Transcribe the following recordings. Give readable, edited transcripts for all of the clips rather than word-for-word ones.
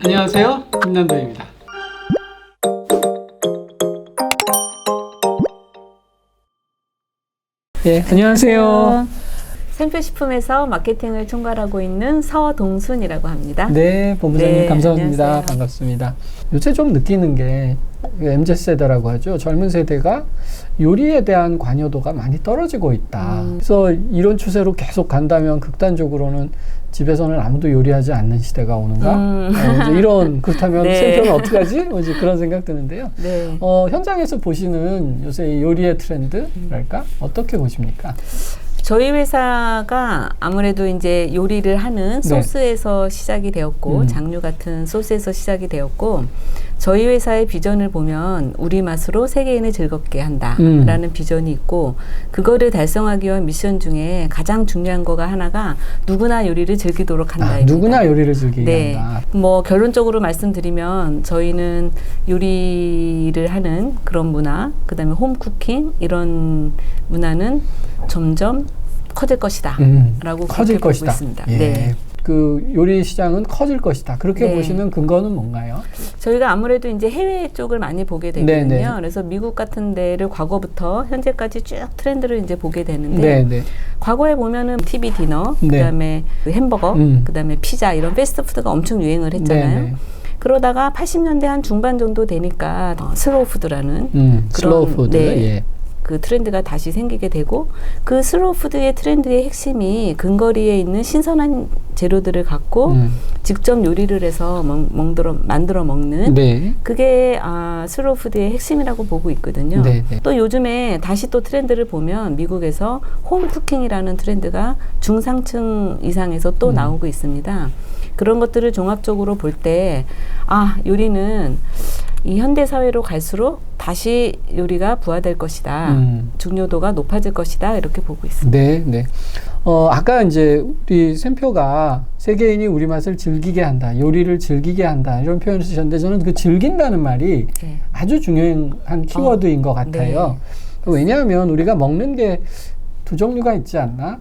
안녕하세요, 김남도입니다. 예, 안녕하세요. 샘표식품에서 마케팅을 총괄하고 있는 서동순이라고 합니다. 네, 본부장님 네, 감사합니다. 안녕하세요. 반갑습니다. 요새 좀 느끼는 게 MZ세대라고 하죠. 젊은 세대가 요리에 대한 관여도가 많이 떨어지고 있다. 그래서 이런 추세로 계속 간다면 극단적으로는 집에서는 아무도 요리하지 않는 시대가 오는가? 이제 이런, 그렇다면 네. 샘표는 어떡하지? 뭐 이제 그런 생각 드는데요. 네. 현장에서 보시는 요새 요리의 트렌드랄까? 어떻게 보십니까? 저희 회사가 아무래도 이제 요리를 하는 네. 소스에서 시작이 되었고 장류 같은 소스에서 시작이 되었고 저희 회사의 비전을 보면 우리 맛으로 세계인을 즐겁게 한다라는 비전이 있고 그거를 달성하기 위한 미션 중에 가장 중요한 거가 하나가 누구나 요리를 즐기도록 한다입니다. 누구나 요리를 즐기게 한다. 뭐 결론적으로 말씀드리면 저희는 요리를 하는 그런 문화, 그다음에 홈쿠킹 이런 문화는 점점 커질 것이다 라고 커질 보고 것이다. 있습니다. 예. 네. 그 요리 시장은 커질 것이다. 그렇게 네. 보시는 근거는 뭔가요? 저희가 아무래도 이제 해외 쪽을 많이 보게 되거든요. 네네. 그래서 미국 같은 데를 과거부터 현재까지 쭉 트렌드를 이제 보게 되는데 네네. 과거에 보면은 TV 디너, 네. 그다음에 햄버거, 그다음에 피자 이런 패스트푸드가 엄청 유행을 했잖아요. 네네. 그러다가 80년대 한 중반 정도 되니까 슬로우 푸드라는 슬로우 푸드. 네, 예. 그 트렌드가 다시 생기게 되고 그 슬로우 푸드의 트렌드의 핵심이 근거리에 있는 신선한 재료들을 갖고 직접 요리를 해서 만들어 먹는 네. 그게 슬로우 푸드의 핵심이라고 보고 있거든요. 네네. 또 요즘에 다시 또 트렌드를 보면 미국에서 홈 쿠킹이라는 트렌드가 중상층 이상에서 또 나오고 있습니다. 그런 것들을 종합적으로 볼 때 요리는 이 현대 사회로 갈수록 다시 요리가 부활될 것이다. 중요도가 높아질 것이다. 이렇게 보고 있습니다. 네, 네. 아까 이제 우리 샘표가 세계인이 우리 맛을 즐기게 한다, 요리를 즐기게 한다 이런 표현을 쓰셨는데 저는 그 즐긴다는 말이 네. 아주 중요한 키워드인 것 같아요. 왜냐하면 우리가 먹는 게 두 종류가 있지 않나?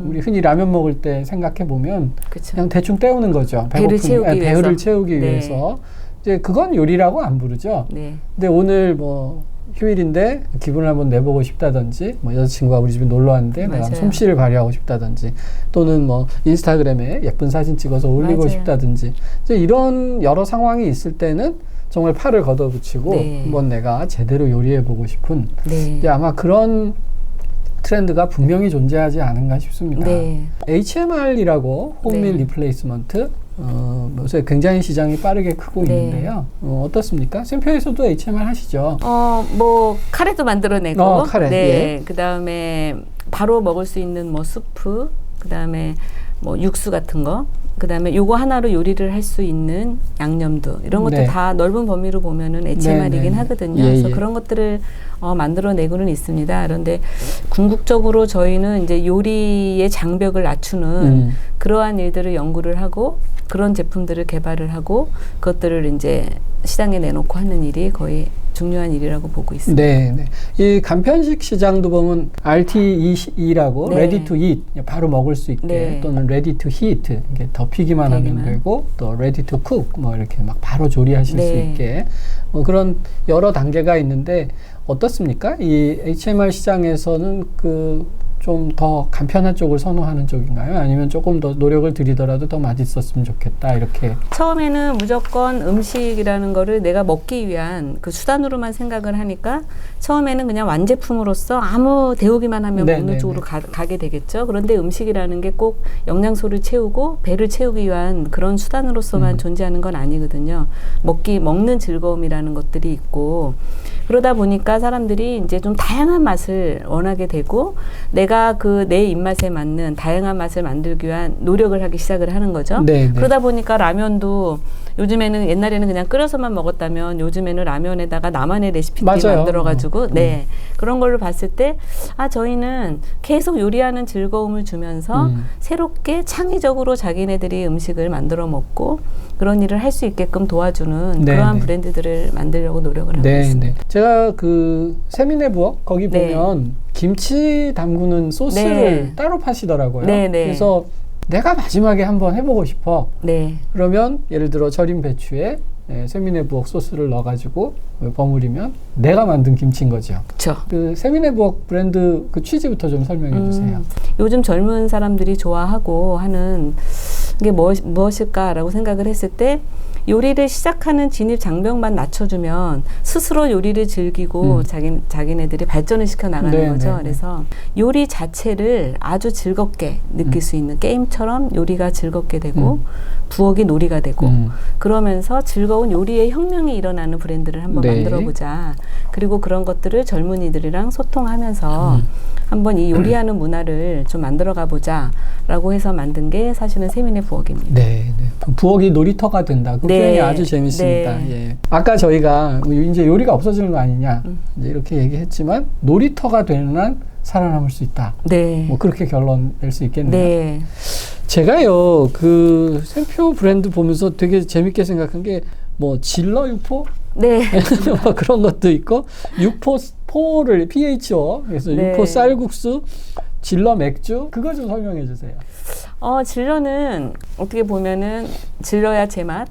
우리 흔히 라면 먹을 때 생각해 보면 그쵸. 그냥 대충 때우는 거죠. 배를 채우기 배를 위해서. 채우기 네. 위해서. 이제 그건 요리라고 안 부르죠. 네. 근데 오늘 뭐 휴일인데 기분을 한번 내보고 싶다든지, 뭐 여자친구가 우리 집에 놀러 왔는데 내가 맞아요. 솜씨를 발휘하고 싶다든지, 또는 뭐 인스타그램에 예쁜 사진 찍어서 올리고 맞아요. 싶다든지, 이제 이런 여러 상황이 있을 때는 정말 팔을 걷어붙이고 네. 한번 내가 제대로 요리해보고 싶은 네. 이제 아마 그런 트렌드가 분명히 존재하지 않은가 싶습니다. 네. HMR이라고 홈밀 네. 리플레이스먼트 요새 굉장히 시장이 빠르게 크고 네. 있는데요. 어떻습니까? 샘표에서도 HMR 하시죠? 뭐 카레도 만들어내고, 카레. 네, 예. 그 다음에 바로 먹을 수 있는 뭐 수프, 그 다음에 뭐 육수 같은 거, 그 다음에 요거 하나로 요리를 할 수 있는 양념도 이런 것도 네. 다 넓은 범위로 보면은 HMR이긴 네, 네. 하거든요. 예, 그래서 예. 그런 것들을 만들어내고는 있습니다. 그런데 궁극적으로 저희는 이제 요리의 장벽을 낮추는 그러한 일들을 연구를 하고 그런 제품들을 개발을 하고 그것들을 이제 시장에 내놓고 하는 일이 거의 중요한 일이라고 보고 있습니다. 네, 네. 이 간편식 시장도 보면 RTE라고 네. Ready to Eat, 바로 먹을 수 있게, 네. 또는 Ready to Heat, 이게 덮이기만 하면 되고, 또 Ready to Cook, 뭐 이렇게 막 바로 조리하실 네. 수 있게, 뭐 그런 여러 단계가 있는데 어떻습니까? 이 HMR 시장에서는 좀 더 간편한 쪽을 선호하는 쪽인가요? 아니면 조금 더 노력을 들이더라도 더 맛있었으면 좋겠다, 이렇게. 처음에는 무조건 음식이라는 거를 내가 먹기 위한 그 수단으로만 생각을 하니까 처음에는 그냥 완제품으로서 아무 데우기만 하면 네, 먹는 네, 쪽으로 네. 가게 되겠죠. 그런데 음식이라는 게 꼭 영양소를 채우고 배를 채우기 위한 그런 수단으로서만 존재하는 건 아니거든요. 먹는 즐거움이라는 것들이 있고 그러다 보니까 사람들이 이제 좀 다양한 맛을 원하게 되고 내가 내 입맛에 맞는 다양한 맛을 만들기 위한 노력을 하기 시작을 하는 거죠. 네, 네. 그러다 보니까 라면도 요즘에는 옛날에는 그냥 끓여서만 먹었다면 요즘에는 라면에다가 나만의 레시피들이 맞아요. 만들어가지고 그런 걸로 봤을 때 저희는 계속 요리하는 즐거움을 주면서 새롭게 창의적으로 자기네들이 음식을 만들어 먹고 그런 일을 할 수 있게끔 도와주는 네, 그러한 네. 브랜드들을 만들려고 노력을 하고 네, 있습니다. 네. 제가 세미네 부엌 거기 네. 보면 김치 담그는 소스를 네. 따로 파시더라고요. 네, 네. 그래서 내가 마지막에 한번 해보고 싶어. 네. 그러면 예를 들어 절인 배추에 세미네 부엌 소스를 넣어가지고 버무리면 내가 만든 김치인 거죠. 그렇죠. 그 세미네 부엌 브랜드 그 취지부터 좀 설명해 주세요. 요즘 젊은 사람들이 좋아하고 하는 게 무엇일까라고 생각을 했을 때 요리를 시작하는 진입 장벽만 낮춰주면 스스로 요리를 즐기고 자기네들이 발전을 시켜 나가는 네, 거죠. 네, 네. 그래서 요리 자체를 아주 즐겁게 느낄 수 있는 게임처럼 요리가 즐겁게 되고 부엌이 놀이가 되고 그러면서 즐거운 요리의 혁명이 일어나는 브랜드를 한번 네. 만들어보자. 그리고 그런 것들을 젊은이들이랑 소통하면서 한번 이 요리하는 문화를 좀 만들어가 보자라고 해서 만든 게 사실은 세미네 부엌입니다. 네, 네. 부엌이 놀이터가 된다. 그 네. 표현이 아주 재밌습니다. 네. 예. 아까 저희가 이제 요리가 없어지는 거 아니냐 이제 이렇게 얘기했지만 놀이터가 되는 한 살아남을 수 있다. 네. 뭐 그렇게 결론 낼 수 있겠네요. 네. 제가요 그 샘표 브랜드 보면서 되게 재밌게 생각한 게 뭐 질러 육포 네. 뭐 그런 것도 있고 육포를 PHO 그래서 네. 육포 쌀국수 질러 맥주 그거 좀 설명해 주세요. 질러는 어떻게 보면은 질러야 제맛.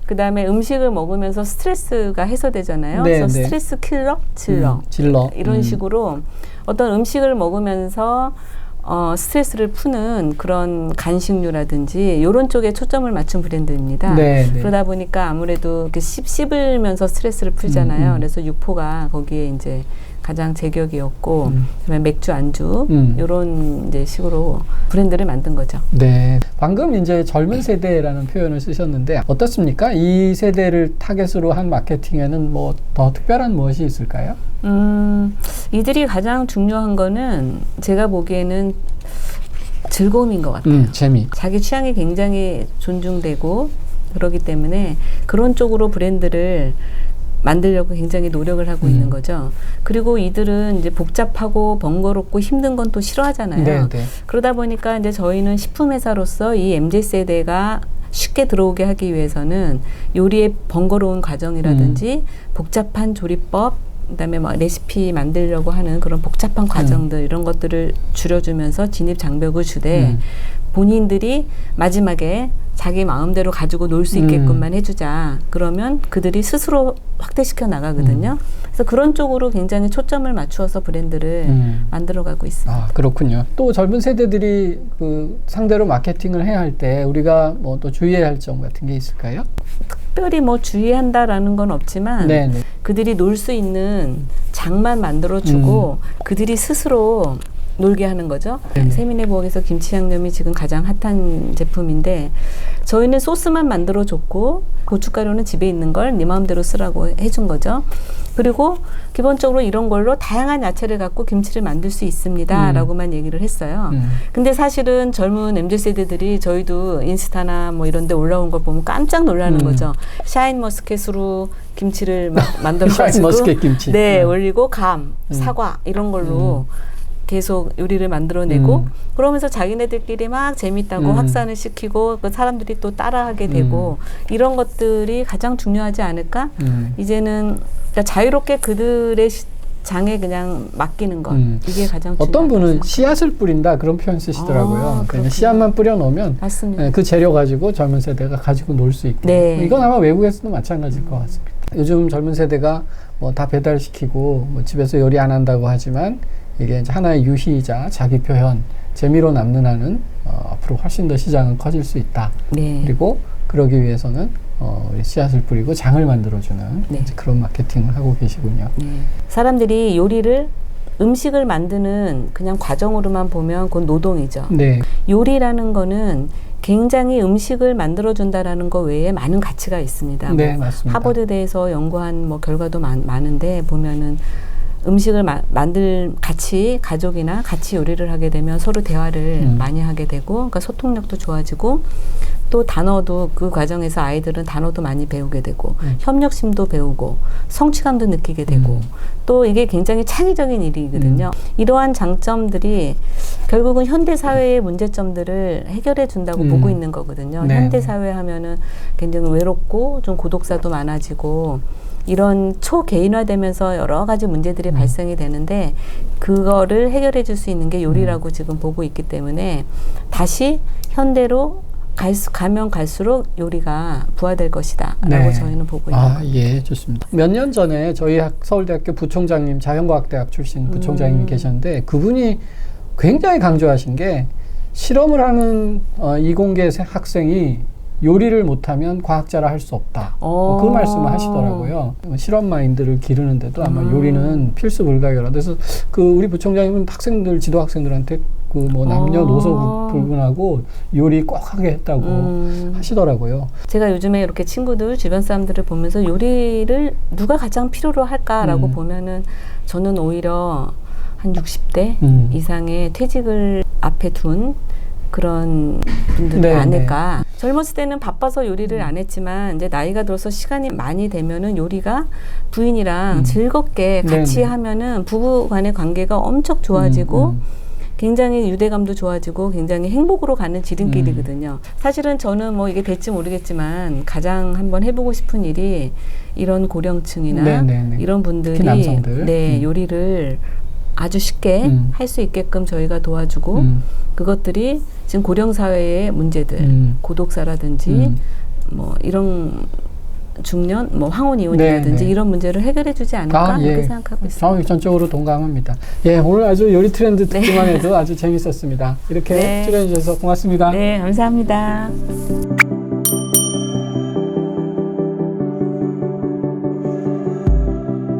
그다음에 음식을 먹으면서 스트레스가 해소되잖아요. 네, 그래서 네. 스트레스 킬러, 질러. 질러 이런 식으로 어떤 음식을 먹으면서 스트레스를 푸는 그런 간식류라든지 이런 쪽에 초점을 맞춘 브랜드입니다. 네, 네. 그러다 보니까 아무래도 이렇게 씹으면서 스트레스를 풀잖아요. 그래서 육포가 거기에 이제 가장 제격이었고, 그다음에 맥주 안주 이런 이제 식으로 브랜드를 만든 거죠. 네, 방금 이제 젊은 세대라는 표현을 쓰셨는데 어떻습니까? 이 세대를 타겟으로 한 마케팅에는 뭐 더 특별한 무엇이 있을까요? 이들이 가장 중요한 거는 제가 보기에는 즐거움인 것 같아요. 재미. 자기 취향이 굉장히 존중되고 그러기 때문에 그런 쪽으로 브랜드를 만들려고 굉장히 노력을 하고 있는 거죠. 그리고 이들은 이제 복잡하고 번거롭고 힘든 건 또 싫어하잖아요. 네, 네. 그러다 보니까 이제 저희는 식품회사로서 이 MZ세대가 쉽게 들어오게 하기 위해서는 요리의 번거로운 과정이라든지 복잡한 조리법, 그다음에 막 레시피 만들려고 하는 그런 복잡한 과정들 이런 것들을 줄여주면서 진입 장벽을 주되 본인들이 마지막에 자기 마음대로 가지고 놀 수 있게끔만 해주자. 그러면 그들이 스스로 확대시켜 나가거든요. 그래서 그런 쪽으로 굉장히 초점을 맞추어서 브랜드를 만들어가고 있습니다. 아, 그렇군요. 또 젊은 세대들이 그 상대로 마케팅을 해야 할 때 우리가 뭐 또 주의해야 할 점 같은 게 있을까요? 특별히 뭐 주의한다라는 건 없지만 네, 네. 그들이 놀 수 있는 장만 만들어주고 그들이 스스로 놀게 하는 거죠. 세미네 부엌에서 김치 양념이 지금 가장 핫한 제품인데 저희는 소스만 만들어줬고 고춧가루는 집에 있는 걸 네 마음대로 쓰라고 해준 거죠. 그리고 기본적으로 이런 걸로 다양한 야채를 갖고 김치를 만들 수 있습니다. 라고만 얘기를 했어요. 근데 사실은 젊은 MZ세대들이 저희도 인스타나 뭐 이런 데 올라온 걸 보면 깜짝 놀라는 거죠. 샤인머스켓으로 김치를 만들어가지고 샤인머스켓 김치. 네, 올리고 감, 사과 이런 걸로 계속 요리를 만들어내고 그러면서 자기네들끼리 막 재밌다고 확산을 시키고 그 사람들이 또 따라하게 되고 이런 것들이 가장 중요하지 않을까? 이제는 그러니까 자유롭게 그들의 장에 그냥 맡기는 것 이게 가장 중요한 어떤 분은 것 씨앗을 뿌린다 그런 표현 쓰시더라고요. 그러니까 씨앗만 뿌려놓으면 맞습니다. 그 재료 가지고 젊은 세대가 가지고 놀 수 있고 네. 이건 아마 외국에서도 마찬가지일 것 같습니다. 요즘 젊은 세대가 뭐 다 배달시키고 뭐 집에서 요리 안 한다고 하지만 이게 이제 하나의 유희이자 자기 표현, 재미로 남는 한은 앞으로 훨씬 더 시장은 커질 수 있다. 네. 그리고 그러기 위해서는 우리 씨앗을 뿌리고 장을 만들어주는 네. 이제 그런 마케팅을 하고 계시군요. 네. 사람들이 요리를 음식을 만드는 그냥 과정으로만 보면 그건 노동이죠. 네. 요리라는 거는 굉장히 음식을 만들어준다라는 거 외에 많은 가치가 있습니다. 네, 뭐 맞습니다. 하버드대에서 연구한 뭐 결과도 많은데 보면은 음식을 같이 가족이나 같이 요리를 하게 되면 서로 대화를 많이 하게 되고 그러니까 소통력도 좋아지고 또 단어도 그 과정에서 아이들은 단어도 많이 배우게 되고 협력심도 배우고 성취감도 느끼게 되고 또 이게 굉장히 창의적인 일이거든요. 이러한 장점들이 결국은 현대사회의 문제점들을 해결해 준다고 보고 있는 거거든요. 네. 현대사회 하면은 굉장히 외롭고 좀 고독사도 많아지고 이런 초개인화되면서 여러 가지 문제들이 발생이 되는데 그거를 해결해 줄 수 있는 게 요리라고 지금 보고 있기 때문에 다시 현대로 가면 갈수록 요리가 부활될 것이다 라고 네. 저희는 보고 있는 겁니다. 예, 좋습니다. 몇 년 전에 저희 서울대학교 부총장님, 자연과학대학 출신 부총장님이 계셨는데 그분이 굉장히 강조하신 게 실험을 하는 이공계 학생이 요리를 못하면 과학자라 할 수 없다. 그 말씀을 하시더라고요. 실험 마인드를 기르는데도 아마 요리는 필수 불가결하다. 그래서 그 우리 부총장님은 학생들, 지도 학생들한테 그 뭐 남녀노소 불문하고 요리 꼭 하게 했다고 하시더라고요. 제가 요즘에 이렇게 친구들, 주변 사람들을 보면서 요리를 누가 가장 필요로 할까라고 보면은 저는 오히려 한 60대 이상의 퇴직을 앞에 둔 그런 분들이 네, 아닐까. 젊었을 때는 바빠서 요리를 안 했지만 이제 나이가 들어서 시간이 많이 되면은 요리가 부인이랑 즐겁게 같이 네, 네. 하면은 부부 간의 관계가 엄청 좋아지고 굉장히 유대감도 좋아지고 굉장히 행복으로 가는 지름길이거든요. 사실은 저는 뭐 이게 될지 모르겠지만 가장 한번 해보고 싶은 일이 이런 고령층이나 네, 네, 네. 이런 분들이 특히 남성들. 네, 요리를 아주 쉽게 할 수 있게끔 저희가 도와주고 그것들이 지금 고령 사회의 문제들, 고독사라든지 뭐 이런 중년, 뭐 황혼 이혼이라든지 네, 네. 이런 문제를 해결해 주지 않을까 예. 이렇게 생각하고 있습니다. 전적으로 동감합니다. 예, 오늘 아주 요리 트렌드 듣기만 해도 아주 재밌었습니다. 이렇게 네. 출연해 주셔서 고맙습니다. 네, 감사합니다.